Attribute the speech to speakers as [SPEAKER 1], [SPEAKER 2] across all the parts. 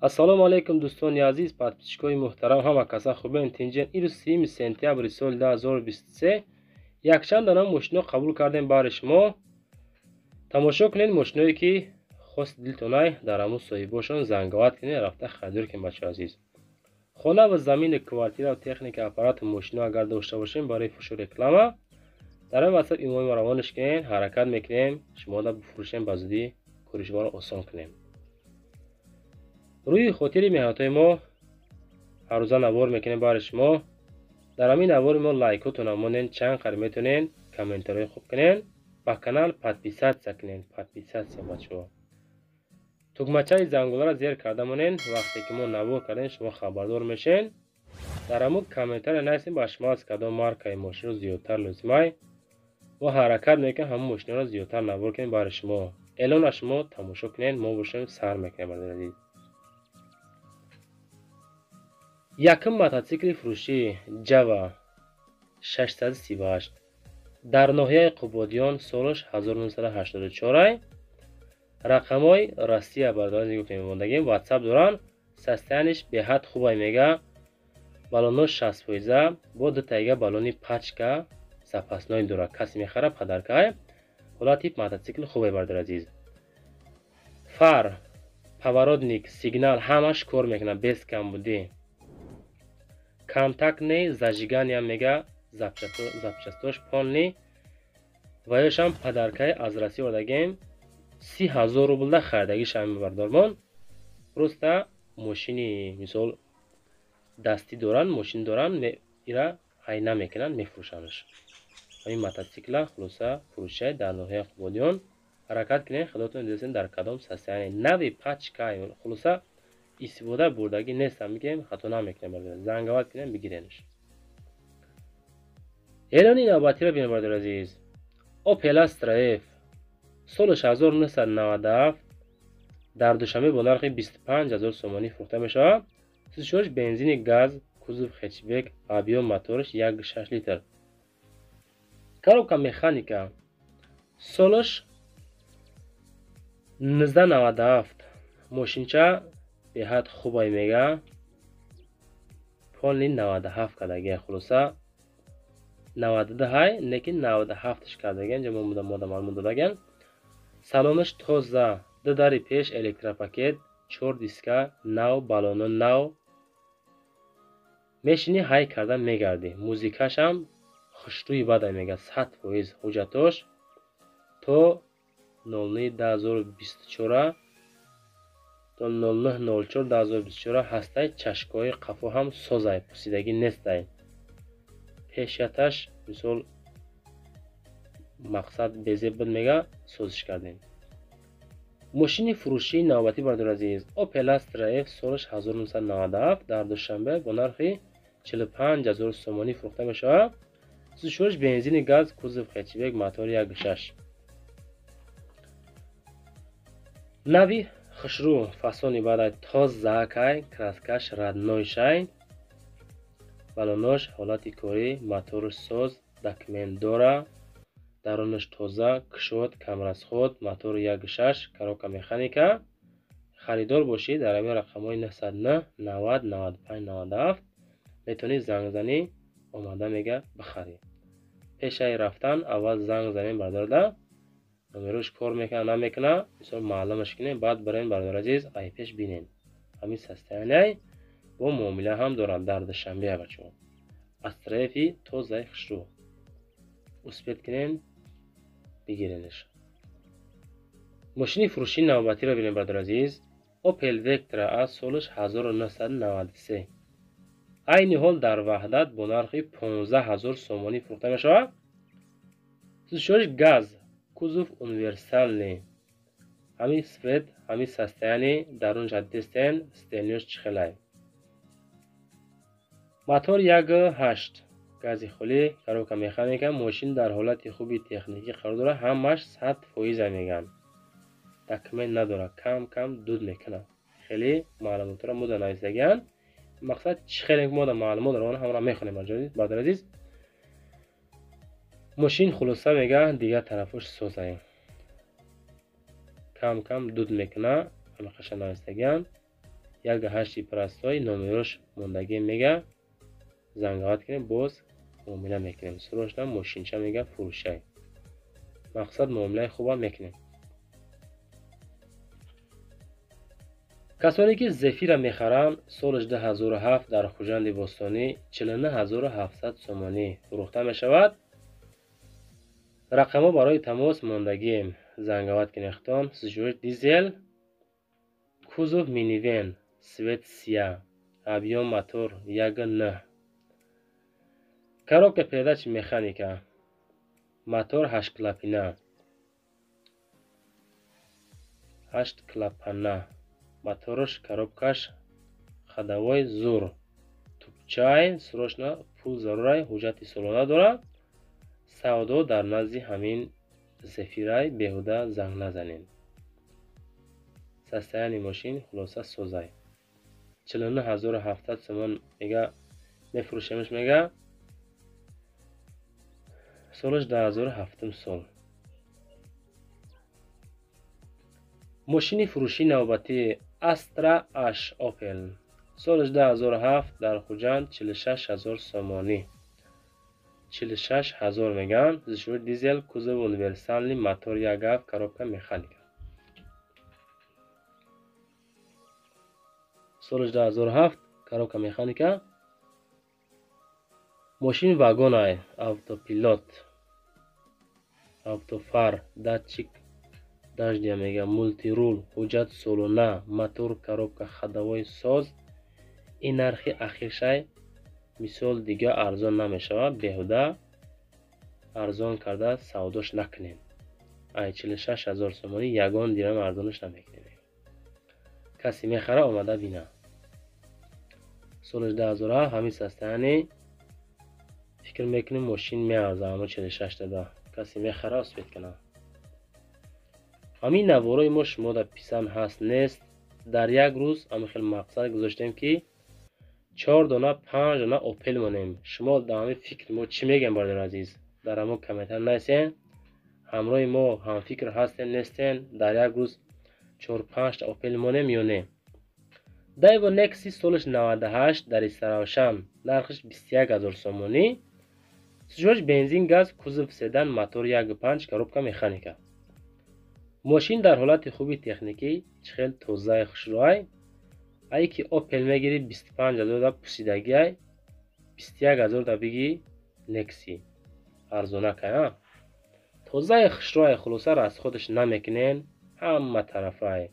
[SPEAKER 1] ассалому алайкум дӯстони азиз, подписчикои муҳтарам, ҳама каса хубен тинҷен. ирӯз 3 сентябри соли 2023 якчанд дона мошино қабул кардем бари шумо. тамошо кунед мошиное ки хост дилтонай дар ҳамун соҳибошон занговат кунед, рафта харидор кунед. бачаҳои азиз, хона ва замини квартира, техника, аппарати мошино агар дошта бошем барои фурӯшу реклама, дар ин ватсап имои маро равониш кунед, ҳаракат мекунем шумо да бифурӯшем, ба зудӣ кори шуморо осон кунем. рӯи хотири меҳнатҳои мо ҳаррӯза навор мекунем бари шумо. дар ҳамин навори мо лайкотона монен, чанд қадр метонен комментарии хуб кунен, ба канал подписатсия кунен. Подписатсия бачаҳо, тугмачаи зангуларо зер карда монен. вақте ки мо навор кардем шумо хабардор мешен. дар ҳамун комментария нависем ба шумо аз кадом маркаи мошинро зиёдтар лозимай, мо ҳаракат мекунем ҳамун мошинаро зиёдтар навор кунем бари шумо. эълона шумо тамошо кунед, мо бошем сар мекунем. азиз, якм мототсикли фурӯшӣ Java 638 дар ноҳияи Қубодиён, солаш 1984. рақамҳои Россия бардорази гуфтем мондагем. ватсап доран, состояниш беҳад хубай мега. балонош 60%, бо дутайга балони пачка запасной дора. касе мехара падаркай, ҳолати мототсикли хубай бардор азиз. фар, поворотник, сигнал ҳамаш кор мекунад без камбудӣ. контактный зажигания мега, запчастош полный. ва ёшам падаркай аз Россия ордагем 30,000 рублда харидагиш ҳам бардормон. просто мошини мисол дастӣ доран, мошин доран, ира айна мекунанд, мефурӯшандш. ҳамин мототсикла хулоса фурӯшида дар ноҳияи Қубодиён. ҳаракат кунед, худотон дидасен дар кадом состояние. нави пачка хулоса истифода бурдагӣ нестам, мегем хато намекунем. занговат кунем, бигиренш. эълони навбатиро бинем бардор азиз. Opel Astra F солаш 1997 дар душанбе бо нархи 25,000 сомонӣ фурӯхта мешавад. 36 бензини газ, кузов хэтчбек, объем моториш 1.6 литр. коробка механика солаш 1997. мошинча беҳад хубай мега. полни 97 кадаги хулоса 92 ҳай, лекин 97 кардаген ҷа мода маълумот додаген. салонаш тоза, ду дари пеш электропакет, 4 диска нав, балоно нав. мешини ҳай карда мегарди. музикашам хушрӯи бада мега. 100% ҳуҷҷатош то 09/2024 то 09/04/2024 ҳастай. чашкои қафо ҳам созай, пусидагӣ нестай. пешяташ мисол мақсад безеб буд мега, созиш кардем. мошини фурӯшии навбатӣ бардор азиз. Opel Astra F солаш 1997 дар душанбе бо нархи 45,000 сомонӣ фурӯхта мешавад. 36 бензини газ, кузов хэтчбек, мотори 1.6. нави хушрӯ, фасони бадай тозаакай, краскаш радной шай. балонош ҳолати корӣ, моториш соз, документ дора. дарунаш тоза, кушод, камразход, мотори 1.6, коробка механика. харидор бошӣ дар ҳамин рақамҳои 909 90 95 97 метавонӣ занг занӣ, омада мега бихарӣ. пешаи рафтан аввал занг занем бардорда, номерош кор мекунад намекунад, мисол маълумаш кунем, баъд барем бардор азиз, ай пеш бинем. ҳамин состояние бо муомила ҳам дорад дар душанбе бачаҳо. Астраефи тозаи хушрӯ успед кунем, бигиренш. мошини фурӯшии навбатиро бинем бардор азиз. Opel Vectra аз солаш 1993. айни ҳол дар ваҳдат бо нархи 15,000 сомонӣ фурӯхта мешавад. 36 газ, кузов универсалный. ҳамин сфед, ҳамин состояние, дарун жаддистен, стенёш чихелай. мотор 1.8, гази холӣ, коробка механика. мошин дар ҳолати хуби техникӣ қарор дорад. ҳамаш 100% меган. документ надора, кам дуд мекунад. хеле маълумотро мода нависаган. мақсад чӣ хеле мода маълумот равона ҳамра мехонем бардор азиз. мошин хулоса мега дигар тарафош созай. кам дуд мекунад. ҳама қашан нависаган. 1.8 простой номерош мондагӣ мега занговат кунем, боз муомила мекунем. Срочно мошинча мега фурӯшай. Мақсад муомилаи хуба мекунем. касоне ки зефира мехаранд, соли 2007 дар Хуҷанди Бостонӣ 49700 сомонӣ фурӯхта мешавад. рақамҳо барои тамос мондагием. занговат кинехтон 36 дизел, кузов минивен, свет сия, объем мотор 1.9, коробка передачи механика, мотор 8 клапана, моторош, коробкаш ходовой зур, тупчай, срочно пул зарурай, ҳуҷҷати солона дора. савдо дар назди ҳамин зефирай беҳуда занг назанед. состояние мошин хулоса созай. 49700 сомон мега мефурӯшемш мега. солиш 2007 сол. мошини фурӯши навбатӣ Astra Ash Opel. солиш 2007 дар Хуҷанд 46000 сомонӣ. 46000 меган. 24 дизел, кузов универсальный, мотор 1 гав, коробка механика. солиш 2007, коробка механика. мошин вагонай, автопилот, автофар, датчик даждия мега, мультирул, ҳуҷҷат солона, мотор, коробка ходовой соз. ин нархи ахиршай мисол дига арзон намешавад. беҳуда арзон карда савдош накунем. ай 46000 сомонӣ ягон дирам арзонаш намекунем. касе мехара омада бина. солиш 2007 ҳамин состояние. фикр мекунем мошин меарза, аммо 46 дада. касе мехара освет кана. ҳамин наворои мо шумода писанд ҳаст нест. дар як рӯз ҳамин хел мақсад гузоштем ки 4 дона 5 дона опел монем. шумо дар ҳамин фикр мо чӣ мегем бардор азиз? дар ҳамон комментар найсен? ҳамроҳи мо ҳамфикр ҳастен нестен? дар як рӯз 4-5 та опел монем ё не? Daewoo Nexus солиш 98 дар Истаравшан, нархиш 21000 сомонӣ. сӯзш бензин газ, кузов седан, мотор 1.5, коробка механика. мошин дар ҳолати хуби техникӣ, чихел тозаи хушрӯай. ай ки Opel мегири 25000 да пусидагиай, 21000 да биги Nexi. арзонакая. тозаи хушрӯай, хулоса расходаш намекунен, ҳама тарафай.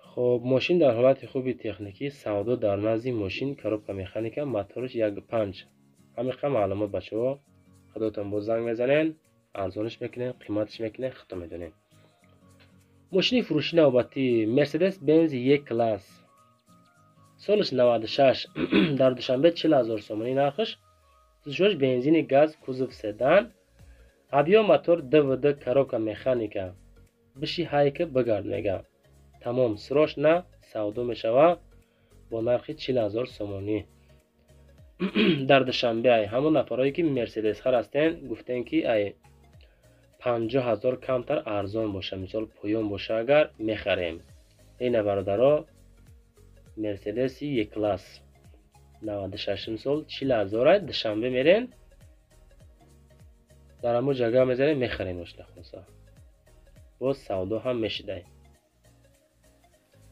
[SPEAKER 1] خب ماشین در حالت خوبی تکنیکی، سودا در نزد ماشین، коробка механика، моторش 1.5. همین معلومات بچه‌ها خودتون با زنگ بزنین، ارزانش میکنین، قیمتش میکنین، خودتون میدونین. ماشین فروشی نوبتی مرسدس بنز یک کلاس، سالش 96 در دوشنبه 40000 سومانی نرخش، زوج بنزین گاز، کوزو سدان، объем мотор ДВД، коробка механика. بشی هایک بگرد میگم. تمام سراشنا سودا میشود با نرخ 40000 سومانی. در دوشنبه همون نفرایی که مرسدس ها هستن گفتن که ای 50000 کمتر ارزان باشه، مثال پایان باشه اگر میخریم. این برادرها مرسدس یک کلاس 96 سال 40000 دوشنبه میرن در همون جگه میذارن میخرین باشه. خلاصا باز سودا هم میشده.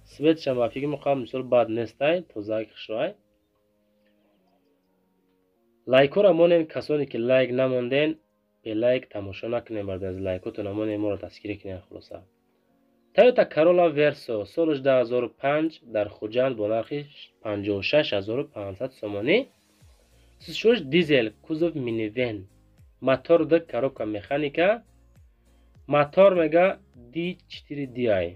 [SPEAKER 1] سویت شما فکر میکنم مثال بد نیستای توزیع خشوای. لایک ها را مونین، کسانی که لایک نموندین به لایک تماشا نکنین، بعد از لایک ها تو نمونین ما را تذکیر کنین. خلاصا تویوتا کرولا ورسو سالش 2005 در خوجند با نرخ 56500 سومانی. 36 دیزل، کوزو مینیون، موتور د коробка механика، мотор мега D4DI.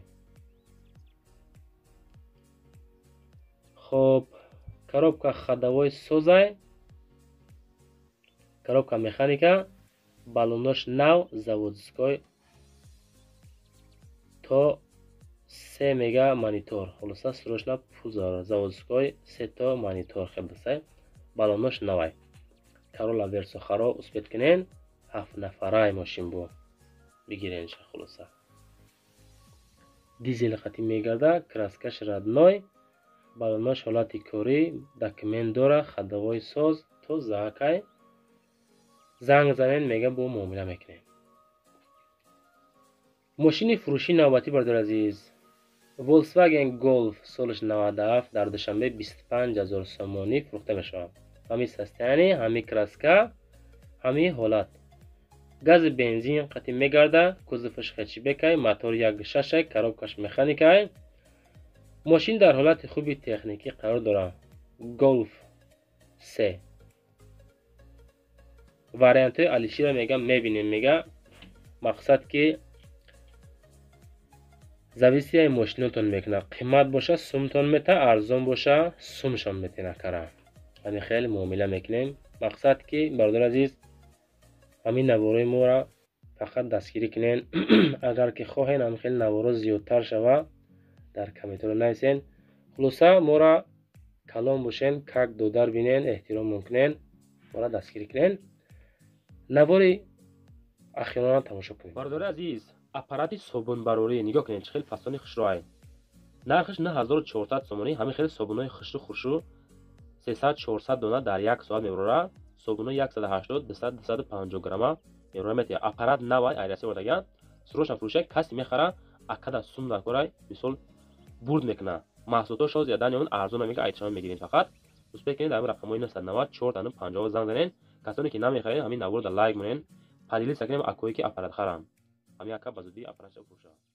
[SPEAKER 1] خب коробка ходовой созай, коробка механика, баллонош нав, заводской, то 3 мега монитор. Холоса срочно пузар, заводской 3 то монитор хебдасай, баллонош навай. Corolla Verso харо успет кинен, 7 нафарай мошин бу бигирен ша. холоса дизел қатӣ мегардад, краскаш радной, балонош ҳолати корӣ, документ дора, ходовой соз, то заакай занг занен мега бо муомила мекунем. мошини фурӯшии навбатӣ бародари азиз, Volkswagen Golf солиш 97 дар душанбе 25000 сомонӣ фурӯхта мешавад. ҳами состоянӣ, ҳами краска, ҳами ҳолат. гази бензин қатӣ мегардад, кузоваш хчбкай, мотор 1.6, коробкаш механикай. мошин дар ҳолати хуби техникӣ қарор дорад. Golf C вариантҳои Алишира мега мебинем, мега мақсад ки зависияи мошинотон мекунад. қимат боша сумтон мета, арзон боша сумшон метена кара. ҳами хеле муомила мекунем. мақсад ки бародари азиз ҳамин наворои мора фақат дастгирӣ кунен. агар ки хоҳен ҳам хеле наворо зиёдтар шава дар комментариё нависен. хулоса мора калон бошен, как додар бинен, эҳтиромон кунен, мора дастгирӣ кунен. навори ахирона тамошо кунем. бародари азиз, аппарати собунбарорӣ нигоҳ кунед, чӣ хел фасони хушрӯай. нархаш 9400 сомонӣ. ҳамин хеле собунҳои хушу хуршу 300-400 дона дар 1 соат мебарорад. собунҳои 180, 200-250 грамма мебарорад. метавонад аппарат навай айраси вардаган срочно фурӯшай, каси мехара акада сум дар корай, мисол бурд мекуна. маҳсулотошо зиядан ё арзон мега, айтшон мегирин. фақат успех кунед дар рақамҳои 990 450 занг занен. касоне ки намехарен ҳамин наворда лайк монен, поделиться кунем акое ки аппарат харам. ҳамин ака ба зудӣ аппаратшо фурӯшад.